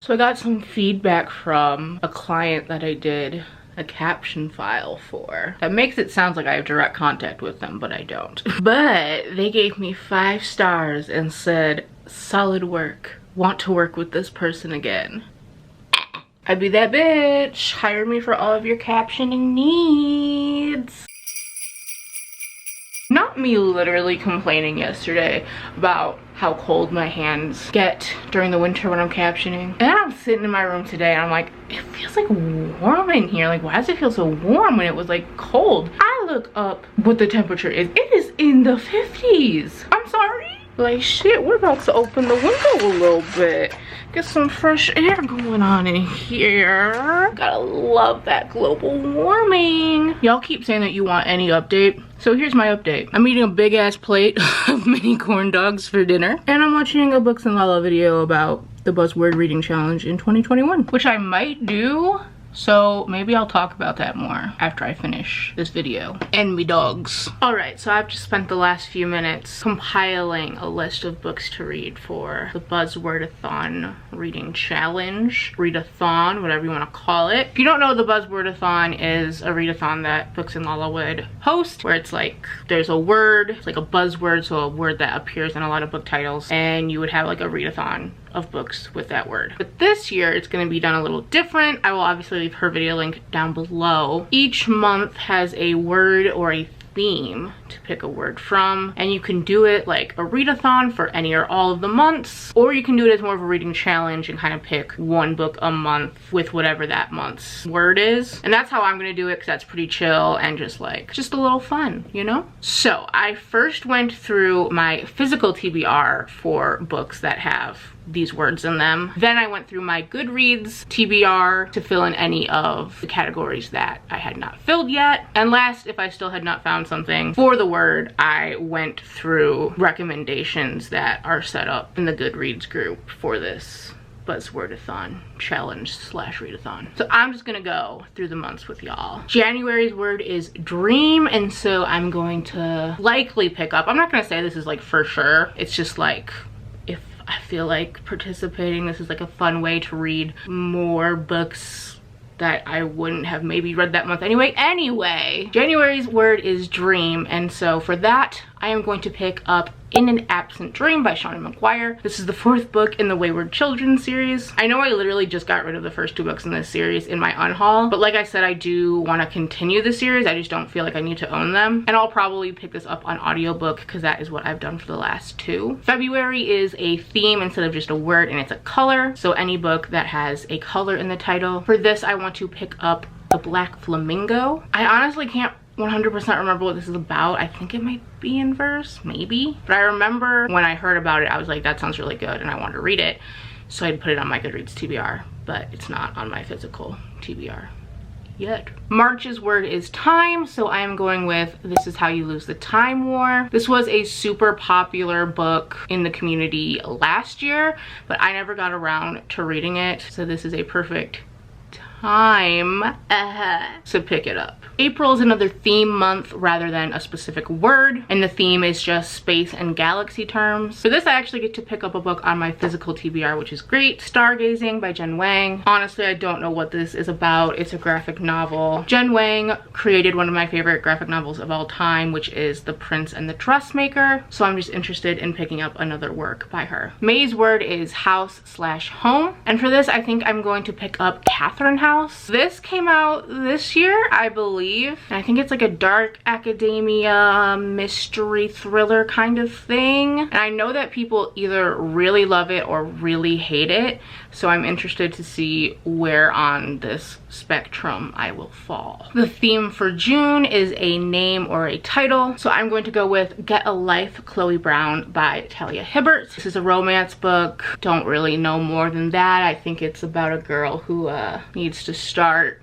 So I got some feedback from a client that I did a caption file for. That makes it sound like I have direct contact with them, but I don't. But they gave me 5 stars and said, solid work. Want to work with this person again. I'd be that bitch. Hire me for all of your captioning needs. Not me literally complaining yesterday about how cold my hands get during the winter when I'm captioning. And then I'm sitting in my room today and I'm like, it feels like warm in here. Like, why does it feel so warm when it was like cold? I look up what the temperature is. It is in the 50s. I'm sorry. Like, shit, we're about to open the window a little bit. Get some fresh air going on in here. Gotta love that global warming. Y'all keep saying that you want any update. So here's my update. I'm eating a big ass plate of mini corn dogs for dinner. And I'm watching a Books and Lala video about the Buzzword Reading Challenge in 2021. Which I might do. So maybe I'll talk about that more after I finish this video. And me dogs. Alright, so I've just spent the last few minutes compiling a list of books to read for the Buzzwordathon Reading Challenge. Readathon, whatever you want to call it. If you don't know, the Buzzwordathon is a readathon that Books and Lala would host, where it's like there's a word, it's like a buzzword, so a word that appears in a lot of book titles, and you would have like a readathon of books with that word. But this year it's going to be done a little different. I will obviously leave her video link down below. Each month has a word or a theme to pick a word from, and you can do it like a readathon for any or all of the months, or you can do it as more of a reading challenge and kind of pick one book a month with whatever that month's word is. And that's how I'm gonna do it, because that's pretty chill and just a little fun, you know? So I first went through my physical TBR for books that have these words in them. Then I went through my Goodreads TBR to fill in any of the categories that I had not filled yet. And last, if I still had not found something for the word, I went through recommendations that are set up in the Goodreads group for this Buzzwordathon challenge / readathon. So I'm just gonna go through the months with y'all. January's word is dream, and so I'm going to likely pick up, I'm not gonna say this is like for sure, it's just like, if I feel like participating, this is like a fun way to read more books that I wouldn't have maybe read that month anyway. January's word is dream, and so for that I am going to pick up In an Absent Dream by Shawnee McGuire. This is the 4th book in the Wayward Children series. I know I literally just got rid of the first 2 books in this series in my unhaul, but like I said, I do want to continue the series. I just don't feel like I need to own them, and I'll probably pick this up on audiobook because that is what I've done for the last 2. February is a theme instead of just a word, and it's a color, so any book that has a color in the title. For this I want to pick up The Black Flamingo. I honestly can't 100% remember what this is about. I think it might be in verse, maybe. But I remember when I heard about it, I was like, that sounds really good, and I wanted to read it. So I'd put it on my Goodreads TBR, but it's not on my physical TBR yet. March's word is time, so I am going with This Is How You Lose the Time War. This was a super popular book in the community last year, but I never got around to reading it, so this is a perfect time to pick it up. April is another theme month rather than a specific word, and the theme is just space and galaxy terms. For this I actually get to pick up a book on my physical TBR, which is great. Stargazing by Jen Wang. Honestly, I don't know what this is about. It's a graphic novel. Jen Wang created one of my favorite graphic novels of all time, which is The Prince and the Dressmaker, so I'm just interested in picking up another work by her. May's word is house / home, and for this I think I'm going to pick up Catherine House. This came out this year, I believe. And I think it's like a dark academia mystery thriller kind of thing. And I know that people either really love it or really hate it. So I'm interested to see where on this spectrum I will fall. The theme for June is a name or a title. So I'm going to go with Get a Life, Chloe Brown by Talia Hibbert. This is a romance book. Don't really know more than that. I think it's about a girl who needs to start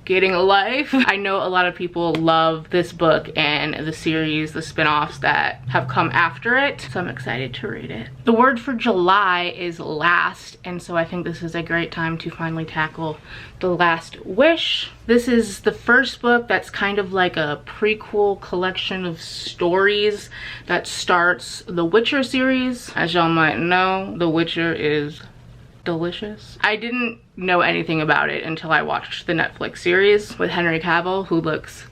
getting a life. I know a lot of people love this book and the series, the spin-offs that have come after it, so I'm excited to read it. The word for July is last, and so I think this is a great time to finally tackle The Last Wish. This is the first book that's kind of like a prequel collection of stories that starts the Witcher series. As y'all might know, The Witcher is delicious. I didn't know anything about it until I watched the Netflix series with Henry Cavill, who looks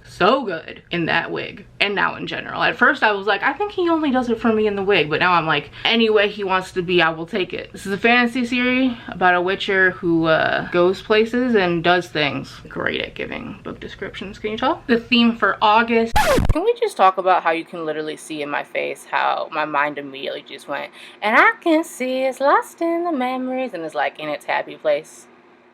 so good in that wig, and now in general. At first I was like, I think he only does it for me in the wig, but now I'm like, any way he wants to be, I will take it. This is a fantasy series about a witcher who goes places and does things. Great at giving book descriptions, can you tell? The theme for August. Can we just talk about how you can literally see in my face how my mind immediately just went, and I can see it's lost in the memories, and it's like in its happy place.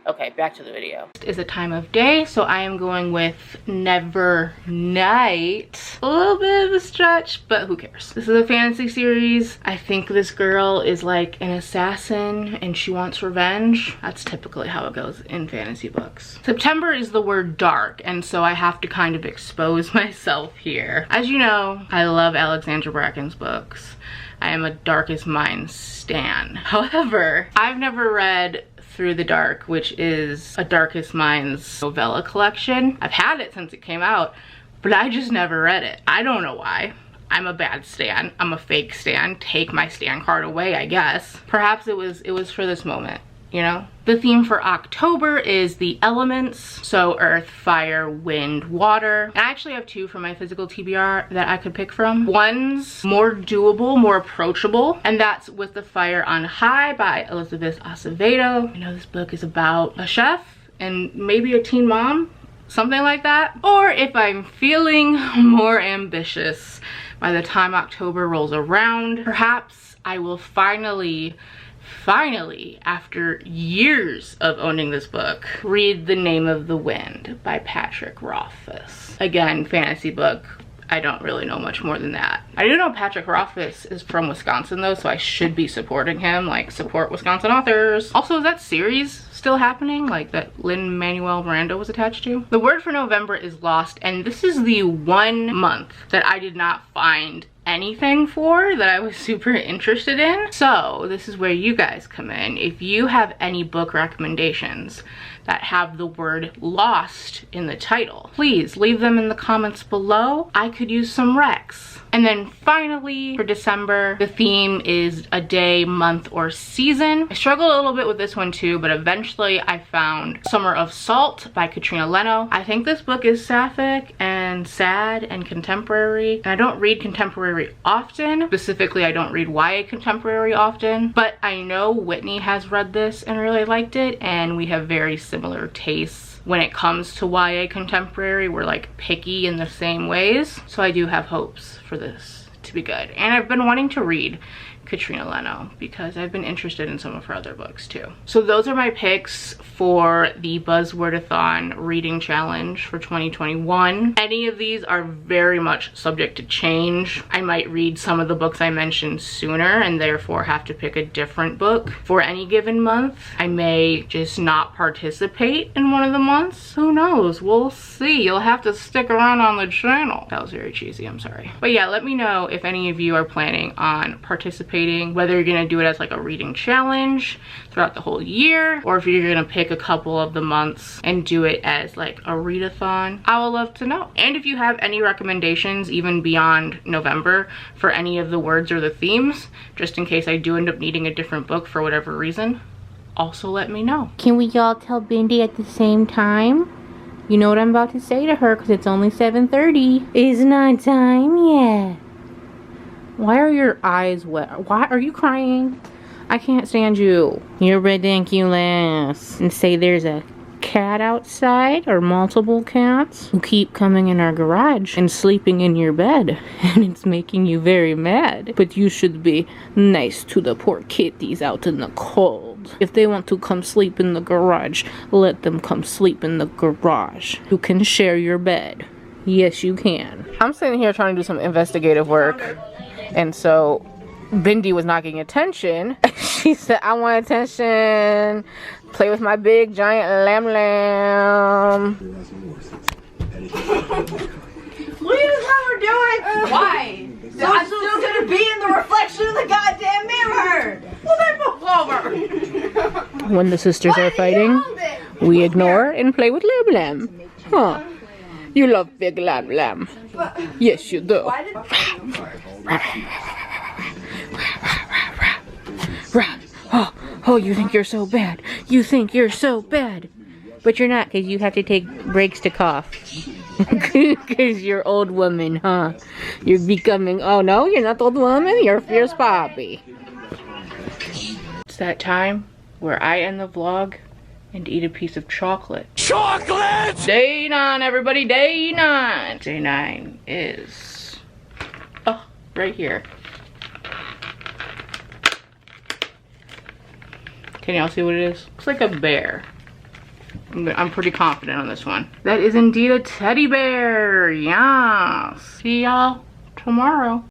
Okay, back to the video. It's a time of day, so I am going with Never Night. A little bit of a stretch, but who cares? This is a fantasy series. I think this girl is like an assassin and she wants revenge. That's typically how it goes in fantasy books. September is the word dark, and so I have to kind of expose myself here. As you know, I love Alexandra Bracken's books. I am a Darkest Minds stan. However, I've never read Through the Dark, which is a Darkest Minds novella collection. I've had it since it came out, but I just never read it. I don't know why. I'm a bad stan. I'm a fake stan. Take my stan card away, I guess. Perhaps it was for this moment, you know? The theme for October is the elements, so earth, fire, wind, water. I actually have two for my physical TBR that I could pick from. One's more doable, more approachable, and that's With the Fire on High by Elizabeth Acevedo. I know this book is about a chef and maybe a teen mom, something like that. Or if I'm feeling more ambitious, by the time October rolls around, perhaps I will finally, after years of owning this book, read The Name of the Wind by Patrick Rothfuss. Again, fantasy book. I don't really know much more than that. I do know Patrick Rothfuss is from Wisconsin though, so I should be supporting him. Like, support Wisconsin authors. Also, is that series still happening? Like, that Lin-Manuel Miranda was attached to? The word for November is lost, and this is the one month that I did not find anything for that I was super interested in. So this is where you guys come in. If you have any book recommendations that have the word lost in the title, please leave them in the comments below. I could use some recs. And then finally, for December, the theme is a day, month, or season. I struggled a little bit with this one too, but eventually I found Summer of Salt by Katrina Leno. I think this book is sapphic and sad and contemporary. And I don't read contemporary often. Specifically, I don't read YA contemporary often, but I know Whitney has read this and really liked it, and we have very similar tastes when it comes to YA contemporary. We're like picky in the same ways, so I do have hopes for this to be good. And I've been wanting to read Katrina Leno because I've been interested in some of her other books too. So those are my picks for the Buzzwordathon reading challenge for 2021. Any of these are very much subject to change. I might read some of the books I mentioned sooner and therefore have to pick a different book for any given month. I may just not participate in one of the months. Who knows? We'll see. You'll have to stick around on the channel. That was very cheesy, I'm sorry. But yeah, let me know if any of you are planning on participating, whether you're gonna do it as like a reading challenge throughout the whole year, or if you're gonna pick a couple of the months and do it as like a readathon. I would love to know. And if you have any recommendations even beyond November for any of the words or the themes, just in case I do end up needing a different book for whatever reason, also let me know. Can we all tell Bindi at the same time? You know what I'm about to say to her because it's only 7:30. It's not time yet. Why are your eyes wet? Why are you crying? I can't stand you. You're ridiculous. And say there's a cat outside or multiple cats who keep coming in our garage and sleeping in your bed, and it's making you very mad. But you should be nice to the poor kitties out in the cold. If they want to come sleep in the garage, let them come sleep in the garage. You can share your bed. Yes, you can. I'm sitting here trying to do some investigative work, and so Bindi was not getting attention. She said, I want attention. Play with my big giant lamb. What is that we're doing? Why? So I'm still gonna be in the reflection of the goddamn mirror. Well, then move over. When the sisters are fighting, we ignore and play with Lam Lam. Huh. You love big Lam Lam. Yes, you do. Oh, you think you're so bad. You think you're so bad. But you're not, because you have to take breaks to cough. Because you're old woman, huh? You're becoming, oh no, you're not the old woman, you're a fierce poppy. It's that time where I end the vlog and eat a piece of chocolate. Chocolate! Day 9, everybody, day 9. Day 9 is, oh, right here. Can y'all see what it is? Looks like a bear. I'm pretty confident on this one. That is indeed a teddy bear. Yes. See y'all tomorrow.